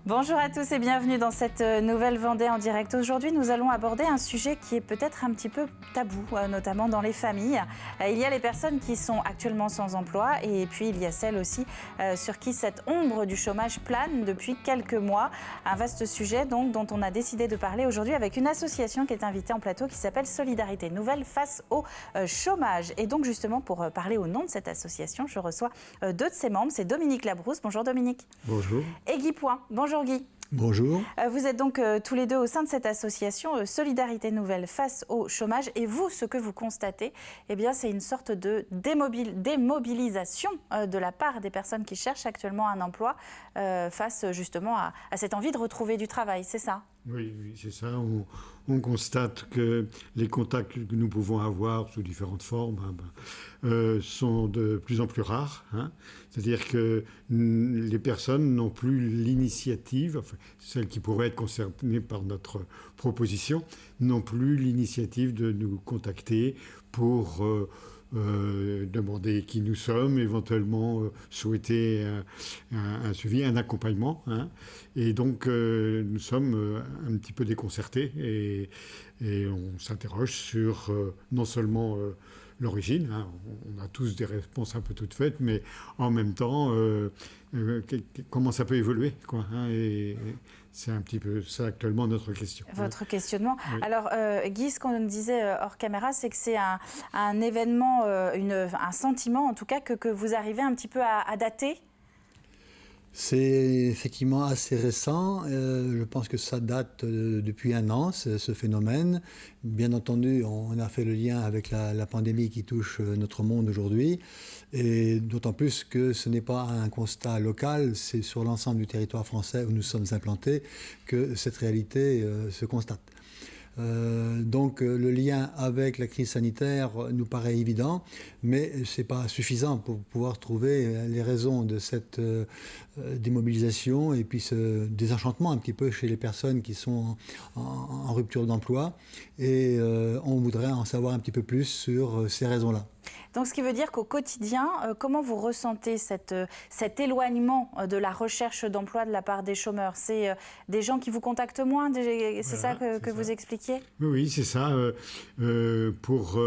Bonjour à tous et bienvenue dans cette nouvelle Vendée en direct. Aujourd'hui, nous allons aborder un sujet qui est peut-être un petit peu tabou, notamment dans les familles. Il y a les personnes qui sont actuellement sans emploi et puis il y a celles aussi sur qui cette ombre du chômage plane depuis quelques mois. Un vaste sujet donc dont on a décidé de parler aujourd'hui avec une association qui est invitée en plateau qui s'appelle Solidarité Nouvelle face au chômage. Et donc justement pour parler au nom de cette association, je reçois deux de ses membres. C'est Dominique Labrousse. Bonjour Dominique. Bonjour. Et Guy Point. Bonjour Guy. Bonjour. Vous êtes donc tous les deux au sein de cette association Solidarité Nouvelle face au chômage. Et vous, ce que vous constatez, eh bien, c'est une sorte de démobilisation de la part des personnes qui cherchent actuellement un emploi face justement à cette envie de retrouver du travail, c'est ça ? Oui, c'est ça. On constate que les contacts que nous pouvons avoir sous différentes formes sont de plus en plus rares. C'est-à-dire que les personnes n'ont plus l'initiative, enfin, celles qui pourraient être concernées par notre proposition, n'ont plus l'initiative de nous contacter pour demander qui nous sommes, éventuellement souhaiter un suivi, un accompagnement. Et donc, nous sommes un petit peu déconcertés et on s'interroge sur non seulement l'origine, on a tous des réponses un peu toutes faites, mais en même temps, comment ça peut évoluer, quoi, et c'est un petit peu ça actuellement notre question. Votre questionnement. Oui. Alors, Guy, ce qu'on disait hors caméra, c'est que c'est un événement, un sentiment en tout cas que vous arrivez un petit peu à dater. C'est effectivement assez récent. Je pense que ça date depuis un an, ce phénomène. Bien entendu, on a fait le lien avec la pandémie qui touche notre monde aujourd'hui. Et d'autant plus que ce n'est pas un constat local, c'est sur l'ensemble du territoire français où nous sommes implantés que cette réalité se constate. Donc le lien avec la crise sanitaire nous paraît évident, mais ce n'est pas suffisant pour pouvoir trouver les raisons de cette démobilisation et puis ce désenchantement un petit peu chez les personnes qui sont en rupture d'emploi. Et on voudrait en savoir un petit peu plus sur ces raisons-là. Donc, ce qui veut dire qu'au quotidien, comment vous ressentez cet éloignement de la recherche d'emploi de la part des chômeurs ? C'est des gens qui vous contactent moins, c'est ça que vous expliquiez ? Oui, c'est ça. Pour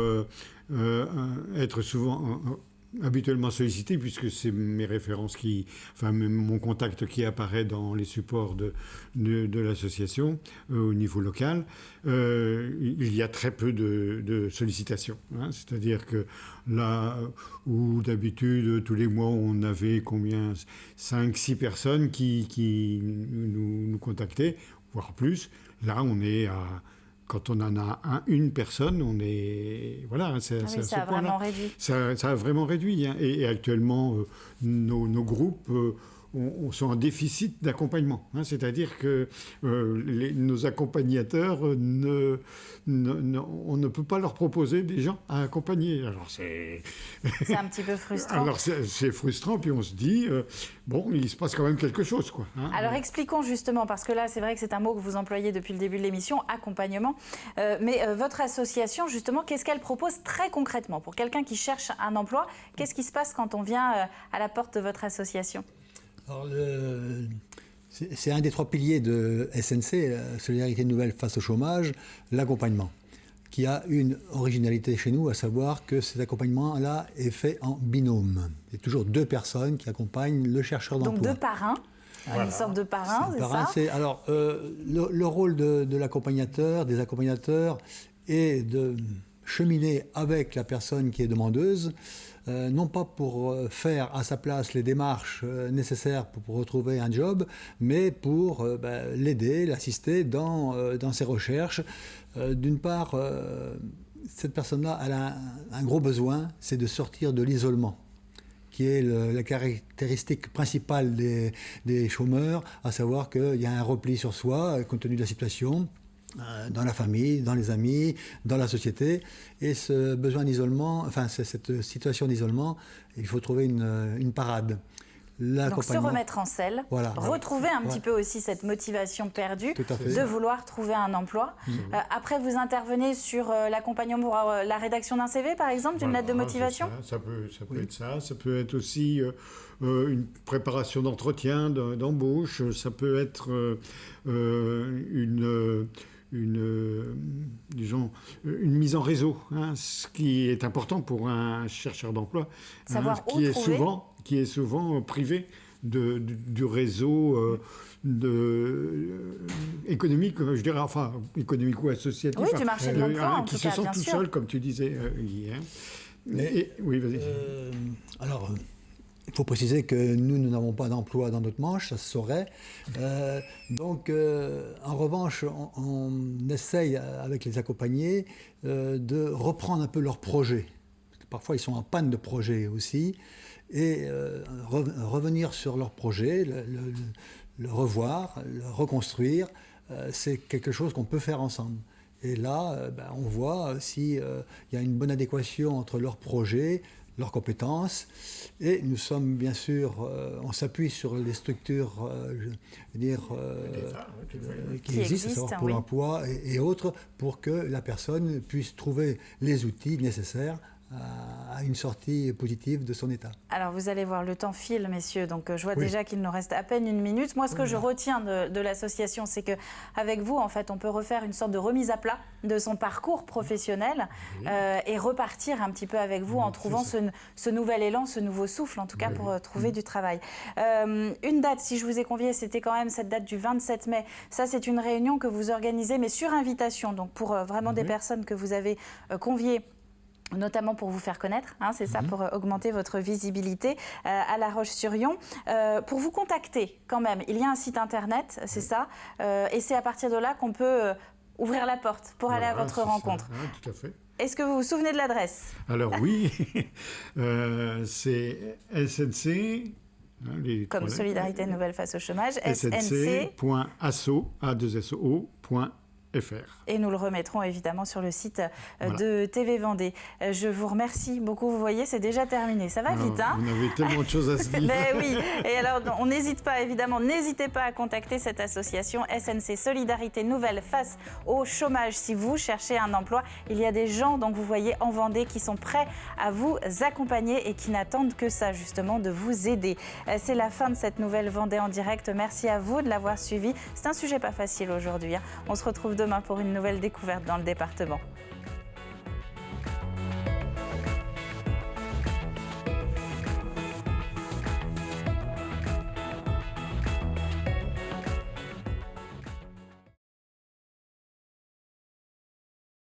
être souvent habituellement sollicité, puisque c'est mes références mon contact qui apparaît dans les supports de l'association au niveau local, il y a très peu de sollicitations. C'est-à-dire que là où d'habitude tous les mois on avait 5-6 personnes qui nous contactaient, voire plus, là on est à... Quand on en a une personne, on est... Voilà, ça a vraiment réduit. Ça a vraiment réduit. Et actuellement, nos groupes sont en déficit d'accompagnement. C'est-à-dire que nos accompagnateurs, on ne peut pas leur proposer des gens à accompagner. Alors c'est un petit peu frustrant. Alors c'est frustrant, puis on se dit, il se passe quand même quelque chose, quoi. Alors expliquons justement, parce que là, c'est vrai que c'est un mot que vous employez depuis le début de l'émission, accompagnement. Mais votre association, justement, qu'est-ce qu'elle propose très concrètement pour quelqu'un qui cherche un emploi ? Qu'est-ce qui se passe quand on vient à la porte de votre association ? Alors, c'est un des 3 piliers de SNC, Solidarité Nouvelle face au chômage, l'accompagnement, qui a une originalité chez nous, à savoir que cet accompagnement-là est fait en binôme. Il y a toujours 2 personnes qui accompagnent le chercheur d'emploi. Donc 2 parrains, voilà. Une sorte de parrain, c'est ça ? Alors, le rôle de l'accompagnateur, des accompagnateurs, est de cheminer avec la personne qui est demandeuse, non pas pour faire à sa place les démarches nécessaires pour retrouver un job, mais pour l'aider, l'assister dans ses recherches. D'une part, cette personne-là, elle a un gros besoin, c'est de sortir de l'isolement, qui est la caractéristique principale des chômeurs, à savoir qu'il y a un repli sur soi, compte tenu de la situation, dans la famille, dans les amis, dans la société. Et ce besoin d'isolement, cette situation d'isolement, il faut trouver une parade. Donc se remettre en selle, voilà, retrouver un petit peu aussi cette motivation perdue de vouloir trouver un emploi. Après, vous intervenez sur l'accompagnement pour la rédaction d'un CV, par exemple, d'une lettre de motivation. Ça peut être ça. Ça peut être aussi une préparation d'entretien, d'embauche. Ça peut être disons, une mise en réseau, hein, ce qui est important pour un chercheur d'emploi, savoir qui est souvent privé du réseau économique, je dirais, enfin économique ou associatif, du marché de l'emploi, en qui tout se cas, sont bien tout sûr. seuls, comme tu disais, Guy. Oui, vas-y. Alors, il faut préciser que nous n'avons pas d'emploi dans notre manche, ça se saurait. Donc, en revanche, on essaye, avec les accompagnés, de reprendre un peu leurs projets. Parce que parfois, ils sont en panne de projets aussi. Et revenir sur leur projet, le revoir, le reconstruire, c'est quelque chose qu'on peut faire ensemble. Et là, on voit s'il y a une bonne adéquation entre leurs projets, leurs compétences, et nous sommes bien sûr, on s'appuie sur les structures, qui existent, pour l'emploi et autres, pour que la personne puisse trouver les outils nécessaires à une sortie positive de son état. Alors vous allez voir, le temps file, messieurs, donc je vois déjà qu'il nous reste à peine une minute. Moi, ce que je retiens de l'association, c'est qu'avec vous, en fait, on peut refaire une sorte de remise à plat de son parcours professionnel et repartir un petit peu avec vous en trouvant ce nouvel élan, ce nouveau souffle, en tout cas, pour trouver du travail. Une date, si je vous ai convié, c'était quand même cette date du 27 mai. Ça, c'est une réunion que vous organisez, mais sur invitation, donc pour vraiment des personnes que vous avez conviées, notamment pour vous faire connaître, hein, c'est ça, pour augmenter votre visibilité à La Roche-sur-Yon. Pour vous contacter, quand même, il y a un site internet, c'est ça, et c'est à partir de là qu'on peut ouvrir la porte pour aller à votre rencontre. Ça, hein, tout à fait. Est-ce que vous vous souvenez de l'adresse ? Alors oui, c'est SNC... Comme Solidarité Nouvelle face au chômage, snc.asso.fr. Et nous le remettrons évidemment sur le site de TV Vendée. Je vous remercie beaucoup. Vous voyez, c'est déjà terminé. Ça va vite, hein ? On avait tellement de choses à se dire. Ben oui. Et alors, on n'hésite pas, évidemment, n'hésitez pas à contacter cette association SNC Solidarité Nouvelle face au chômage. Si vous cherchez un emploi, il y a des gens, donc vous voyez, en Vendée qui sont prêts à vous accompagner et qui n'attendent que ça, justement, de vous aider. C'est la fin de cette nouvelle Vendée en direct. Merci à vous de l'avoir suivi. C'est un sujet pas facile aujourd'hui, hein. On se retrouve demain pour une nouvelle découverte dans le département.